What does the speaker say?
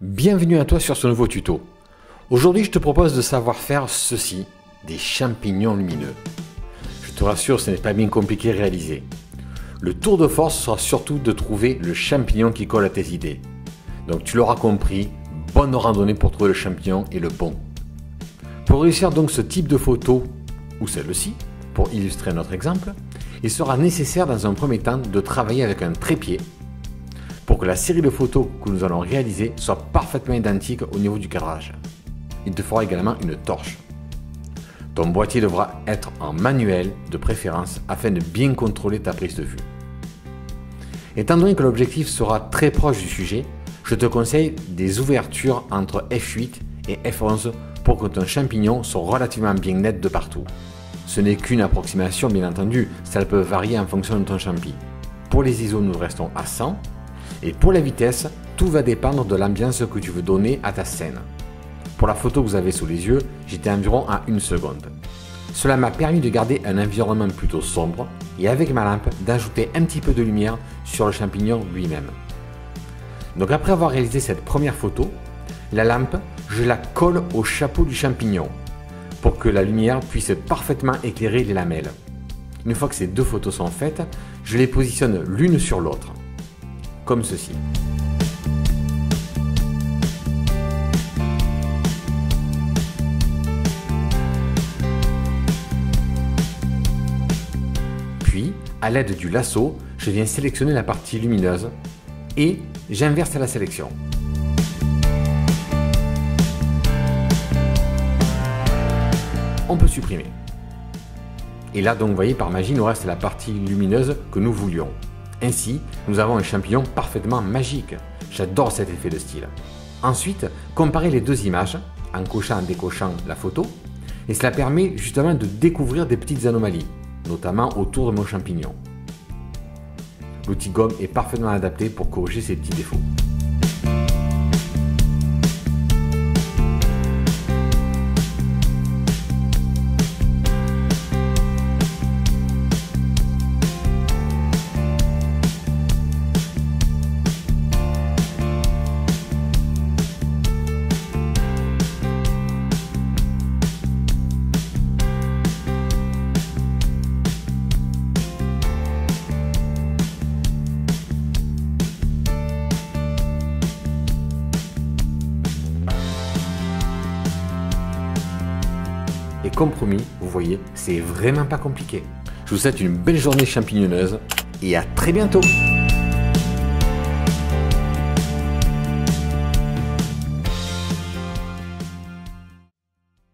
Bienvenue à toi sur ce nouveau tuto. Aujourd'hui, je te propose de savoir faire ceci, des champignons lumineux. Je te rassure, ce n'est pas bien compliqué à réaliser. Le tour de force sera surtout de trouver le champignon qui colle à tes idées. Donc tu l'auras compris, bonne randonnée pour trouver le champignon et le bon. Pour réussir donc ce type de photo, ou celle-ci, pour illustrer notre exemple, il sera nécessaire dans un premier temps de travailler avec un trépied pour que la série de photos que nous allons réaliser soit parfaitement identique au niveau du cadrage. Il te faudra également une torche. Ton boîtier devra être en manuel de préférence afin de bien contrôler ta prise de vue. Étant donné que l'objectif sera très proche du sujet, je te conseille des ouvertures entre f8 et f11 pour que ton champignon soit relativement bien net de partout. Ce n'est qu'une approximation bien entendu, ça peut varier en fonction de ton champi. Pour les ISO, nous restons à 100. Et pour la vitesse, tout va dépendre de l'ambiance que tu veux donner à ta scène. Pour la photo que vous avez sous les yeux, j'étais environ à 1 seconde. Cela m'a permis de garder un environnement plutôt sombre et avec ma lampe d'ajouter un petit peu de lumière sur le champignon lui-même. Donc après avoir réalisé cette première photo, la lampe, je la colle au chapeau du champignon pour que la lumière puisse parfaitement éclairer les lamelles. Une fois que ces deux photos sont faites, je les positionne l'une sur l'autre. Comme ceci. Puis, à l'aide du lasso, je viens sélectionner la partie lumineuse et j'inverse la sélection. On peut supprimer. Et là, donc, vous voyez, par magie, il nous reste la partie lumineuse que nous voulions. Ainsi, nous avons un champignon parfaitement magique. J'adore cet effet de style. Ensuite, comparez les deux images en cochant et décochant la photo et cela permet justement de découvrir des petites anomalies, notamment autour de mon champignon. L'outil gomme est parfaitement adapté pour corriger ces petits défauts. Et comme promis, vous voyez, c'est vraiment pas compliqué. Je vous souhaite une belle journée champignonneuse et à très bientôt!